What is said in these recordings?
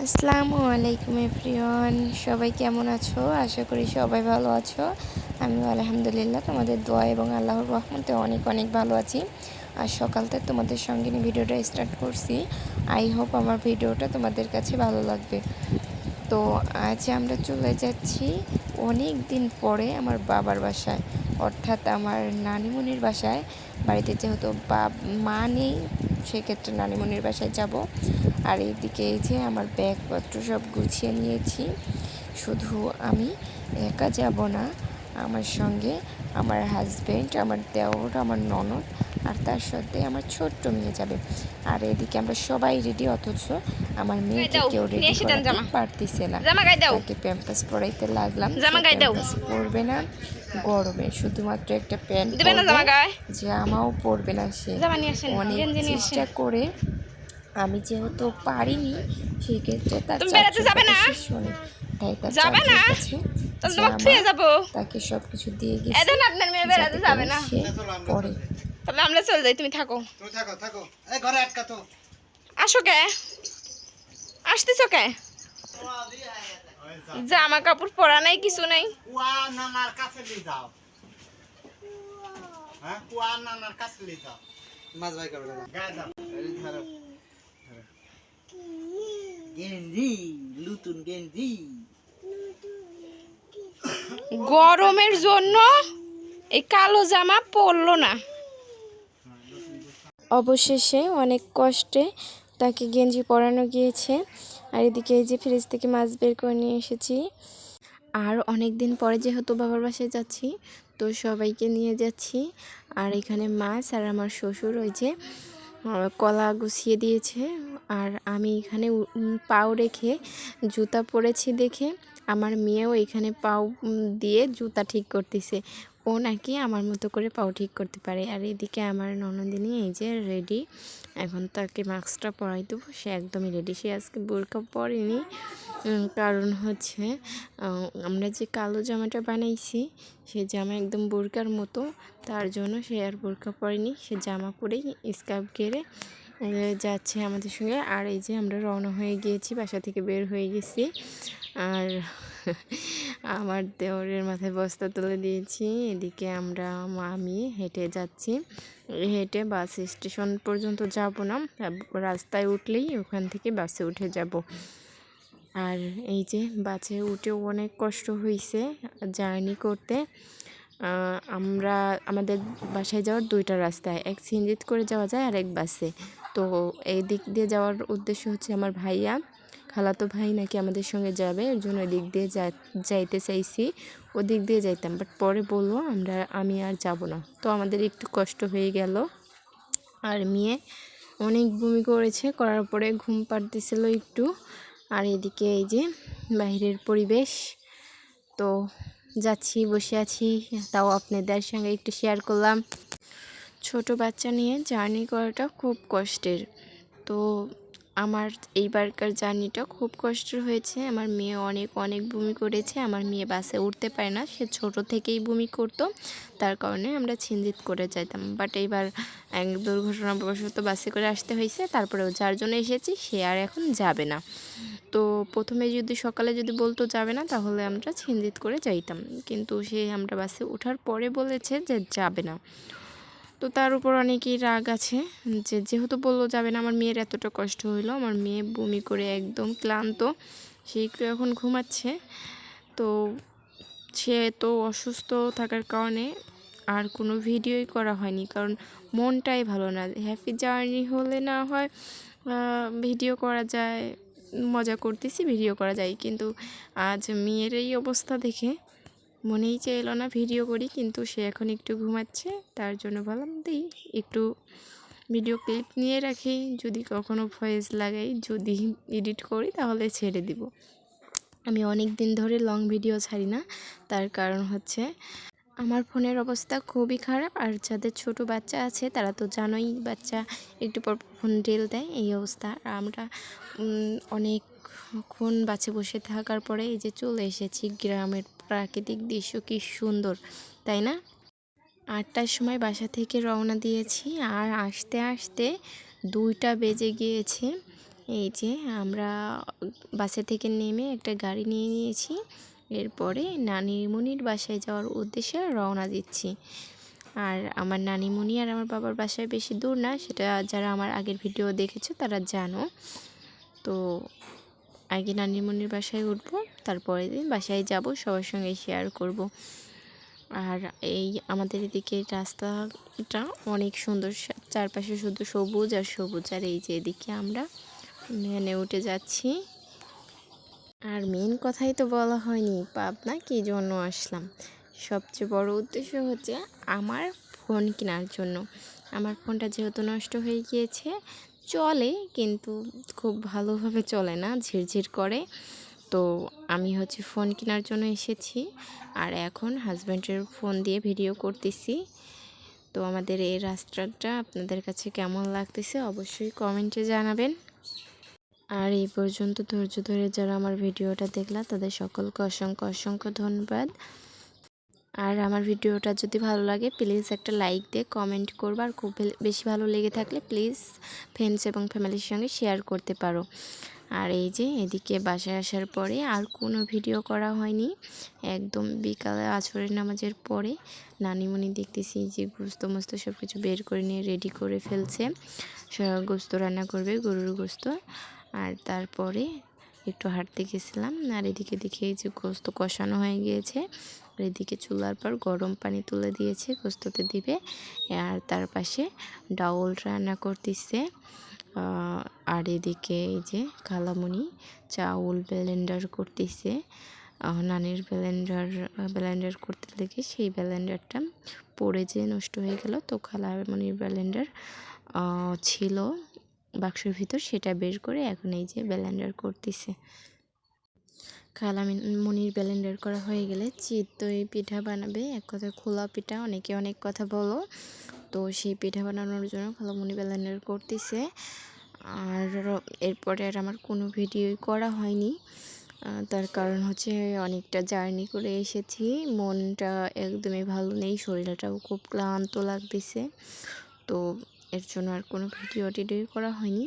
আসসালামু আলাইকুম এভরিওয়ান, সবাই কেমন আছো? আশা করি সবাই ভালো আছো। আমিও আলহামদুলিল্লাহ তোমাদের দোয়া এবং আল্লাহর রহমতে অনেক অনেক ভালো আছি। আর সকালতে তোমাদের সঙ্গে নিয়ে ভিডিওটা স্টার্ট করছি। আই হোপ আমার ভিডিওটা তোমাদের কাছে ভালো লাগবে। তো আজ আমরা চলে যাচ্ছি অনেক দিন পরে আমার বাবার বাসায়, অর্থাৎ আমার নানিমণির বাসায়। বাড়িতে যেহেতু মা নেই, সেক্ষেত্রে নানিমণির বাসায় যাব। আর এইদিকে এই যে আমার ব্যাগপত্র সব গুছিয়ে নিয়েছি। শুধু আমি একা যাব না, আমার সঙ্গে আমার হাজব্যান্ড, আমার দেওর, আমার ননদ আর তার সাথে আমার ছোট্ট মেয়ে যাবে। আর এদিকে আমরা সবাই রেডি, অথচ আমার মেয়েকে কেউ রেডি করাতে পারতেছে না। তাকে প্যাম্পাস পরাইতে লাগলাম, প্যাম্পাস পরবে না গরমে, শুধুমাত্র একটা প্যান্ট পরবে, জামাও পরবে না। সে অনেক চেষ্টা করে, আমি যেহেতু পারিনি সেক্ষেত্রে তার চাচুর কথা সে শোনে, তাই তার চাচুর কাছে তাকে সবকিছু দিয়ে গেছে সে পরে। তাহলে আমরা চলে যাই, তুমি থাকো। আসো কে, আসতেছো কে? জামা কাপড় পরা নাই, কিছু নাই। গরমের জন্য এই কালো জামা পরলো না। অবশেষে অনেক কষ্টে তাকে গেঞ্জি পরানো গিয়েছে। আর এদিকে এই যে ফ্রিজ থেকে মাছ বের করে নিয়ে এসেছি। আর অনেক দিন পরে যেহেতু বাবার বাসায় যাচ্ছি, তো সবাইকে নিয়ে যাচ্ছি। আর এখানে মাছ আর আমার শ্বশুর ওই যে কলা গুছিয়ে দিয়েছে। আর আমি এখানে পাও রেখে জুতা পরেছি দেখে আমার মেয়েও এখানে পাও দিয়ে জুতা ঠিক করতেছে। ও নাকি আমার মতো করে পাও ঠিক করতে পারে। আর এদিকে আমার ননদিনী এই যে রেডি, এখন তাকে মাস্কটা পরাই দেবো। সে একদমই রেডি। সে আজকে বোরকা পরেনি, কারণ হচ্ছে আমরা যে কালো জামাটা বানাইছি সে জামা একদম বোরকার মতো, তার জন্য সে আর বোরকা পরেনি। সে জামা পরেই স্কার্ফ ঘেরে যাচ্ছে আমাদের সঙ্গে। আর এই যে আমরা রওনা হয়ে গিয়েছি, বাসা থেকে বের হয়ে গেছি। আর আমার দেওরের মাথায় বস্তা তুলে দিয়েছি। এদিকে আমরা আমি হেঁটে যাচ্ছি। হেঁটে বাস স্টেশন পর্যন্ত যাব না, রাস্তায় উঠলেই ওখান থেকে বাসে উঠে যাব। আর এই যে বাসে উঠেও অনেক কষ্ট হয়েছে জার্নি করতে। আমরা আমাদের বাসায় যাওয়ার দুইটা রাস্তায়, এক সিএনজিতে করে যাওয়া যায় আর এক বাসে। তো এই দিক দিয়ে যাওয়ার উদ্দেশ্য হচ্ছে আমার ভাইয়া, খালাতো ভাই নাকি আমাদের সঙ্গে যাবে, এর জন্য ওই দিক দিয়ে যাইতে চাইছি। ওদিক দিয়ে যাইতাম, বাট পরে বললো আমি আর যাব না। তো আমাদের একটু কষ্ট হয়ে গেল। আর মেয়ে অনেক বমি করেছে, করার পরে ঘুম পাড়তেছিল একটু। আর এদিকে এই যে বাইরের পরিবেশ, তো যাচ্ছি, বসে আছি, তাও আপনাদের সঙ্গে একটু শেয়ার করলাম। ছোট বাচ্চা নিয়ে জার্নি করাটা খুব কষ্টের। তো আমার এইবারকার জার্নিটা খুব কষ্টের হয়েছে। আমার মেয়ে অনেক অনেক বমি করেছে। আমার মেয়ে বাসে উঠতে পারে না, সে ছোট থেকেই বমি করতো, তার কারণে আমরা ছিনজিত করে যাইতাম। বাট এইবার এক দুর্ঘটনাবশত বাসে করে আসতে হয়েছে। তারপরেও যার জন্য এসেছি সে আর এখন যাবে না। তো প্রথমে যদি সকালে যদি বলতো যাবে না, তাহলে আমরা ছিনজিত করে যাইতাম, কিন্তু সে আমরা বাসে ওঠার পরে বলেছে যে যাবে না। তো তার উপর অনেকেই রাগ আছে যে যেহেতু বললো যাবে না। আমার মেয়ের এতটা কষ্ট হইলো, আমার মেয়ে বমি করে একদম ক্লান্ত, সে একটু এখন ঘুমাচ্ছে। তো সে তো অসুস্থ থাকার কারণে আর কোনো ভিডিওই করা হয়নি, কারণ মনটাই ভালো না। হ্যাপি জার্নি হলে না হয় ভিডিও করা যায়, মজা করতেছি ভিডিও করা যায়, কিন্তু আজ মেয়ের এই অবস্থা দেখে মনেই চাইলো না ভিডিও করি। কিন্তু সে এখন একটু ঘুমাচ্ছে, তার জন্য ভাবলাম দিই একটু ভিডিও ক্লিপ নিয়ে রাখি, যদি কখনো ভয়েস লাগাই, যদি এডিট করি তাহলে ছেড়ে দিব। আমি অনেক দিন ধরে লং ভিডিও ছাড়ি না, তার কারণ হচ্ছে আমার ফোনের অবস্থা খুবই খারাপ। আর যাদের ছোট বাচ্চা আছে তারা তো জানোই, বাচ্চা একটু পর ফোন ঢেল দেয়, এই অবস্থা। আর আমরা অনেকক্ষণ বাসে বসে থাকার পরে এই যে চলে এসেছি। গ্রামের প্রাকৃতিক দৃশ্য কি সুন্দর, তাই না? 8টার সময় বাসা থেকে রওনা দিয়েছি, আর আসতে আসতে 2টা বেজে গিয়েছে। এই যে আমরা বাসে থেকে নেমে একটা গাড়ি নিয়ে নিয়েছি, এরপরে নানিমণির বাসায় যাওয়ার উদ্দেশ্যে রওনা দিচ্ছি। আর আমার নানিমণি আর আমার বাবার বাসায় বেশি দূর না, সেটা যারা আমার আগের ভিডিও দেখেছো তারা জানো। তো আগে নানিমণির বাসায় উঠবো, তারপরে দিন বাসায় যাব, সবার সঙ্গে শেয়ার করব। আর এই আমাদের এদিকে রাস্তাটা অনেক সুন্দর, চারপাশে শুধু সবুজ আর সবুজ। আর এই যে এদিকে আমরা ভ্যানে উঠে যাচ্ছি। আর মেন কথাই তো বলা হয়নি, পাবনা কী জন্য আসলাম। সবচেয়ে বড় উদ্দেশ্য হচ্ছে আমার ফোন কেনার জন্য। আমার ফোনটা যেহেতু নষ্ট হয়ে গিয়েছে, চলে কিন্তু খুব ভালোভাবে চলে না, ঝিরঝির করে। তো আমি হচ্ছে ফোন কেনার জন্য এসেছি, আর এখন হাজব্যান্ডের ফোন দিয়ে ভিডিও করতেছি। তো আমাদের এই রাস্তাটা আপনাদের কাছে কেমন লাগতেছে অবশ্যই কমেন্টে জানাবেন। আর এই পর্যন্ত ধৈর্য ধরে যারা আমার ভিডিওটা দেখলা তাদের সকলকে অসংখ্য অসংখ্য ধন্যবাদ। আর আমার ভিডিওটা যদি ভালো লাগে প্লিজ একটা লাইক দিয়ে কমেন্ট করবা, আর খুব বেশি ভালো লেগে থাকলে প্লিজ ফ্রেন্ডস এবং ফ্যামিলির সঙ্গে শেয়ার করতে পারো। আর এই যে এদিকে বাসায় আসার পরে আর কোনো ভিডিও করা হয়নি, একদম বিকালে আসরের নামাজের পরে নানিমণি দেখতেছি যে গোস্ত মোস্ত সব কিছু বের করে নিয়ে রেডি করে ফেলছে। গোস্ত রান্না করবে, গরুর গোস্ত। আর তারপরে একটু হাঁটতে গেছিলাম, আর এদিকে দেখি এই যে গোস্ত কষানো হয়ে গিয়েছে, আর এদিকে চুলার পর গরম পানি তুলে দিয়েছে, গোস্ততে দিবে। আর তার পাশে ডাউল রান্না করতেছে। আর এদিকে এই যে খালামণি চাউল ব্লেন্ডার করতেছে। নানির ব্লেন্ডার করতে লেগে সেই ব্লেন্ডারটা পড়ে যেয়ে নষ্ট হয়ে গেল। তো খালামণির ব্লেন্ডার ছিল বাক্সের ভিতর, সেটা বের করে এখন এই যে ব্লেন্ডার করতেছে। খালামণির ব্লেন্ডার করা হয়ে গেলে চিতই পিঠা বানাবে, এক কথায় খোলা পিঠা, অনেকে অনেক কথা বলো। তো সেই পিঠা বানানোর জন্য খালামণি ব্লেন্ডার করতেছে। আর এরপরে আর আমার কোনো ভিডিওই করা হয়নি, তার কারণ হচ্ছে অনেকটা জার্নি করে এসেছি, মনটা একদমই ভালো নেই, শরীরটাও খুব ক্লান্ত লাগতেছে। তো এর জন্য আর কোনো টিডিও করা হয়নি।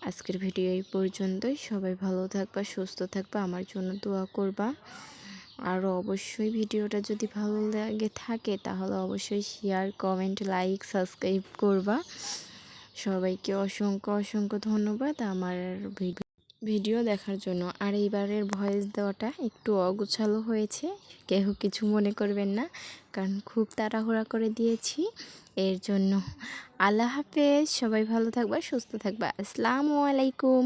আজকের ভিডিও এই পর্যন্তই। সবাই ভালো থাকবা, সুস্থ থাকবা, আমার জন্য দোয়া করবা। আর অবশ্যই ভিডিওটা যদি ভালো লাগে থাকে তাহলে অবশ্যই শেয়ার, কমেন্ট, লাইক, সাবস্ক্রাইব করবা। সবাইকে অসংখ্য অসংখ্য ধন্যবাদ আমার ভিডিও দেখার জন্য। আর এইবারের ভয়েস দেওয়াটা একটু অগোছালো হয়েছে, কেউ কিছু মনে করবেন না, কারণ খুব তাড়াহুড়া করে দিয়েছি এর জন্য। আল্লাহ হাফেজ, সবাই ভালো থাকবা, সুস্থ থাকবা। আসসালামু আলাইকুম।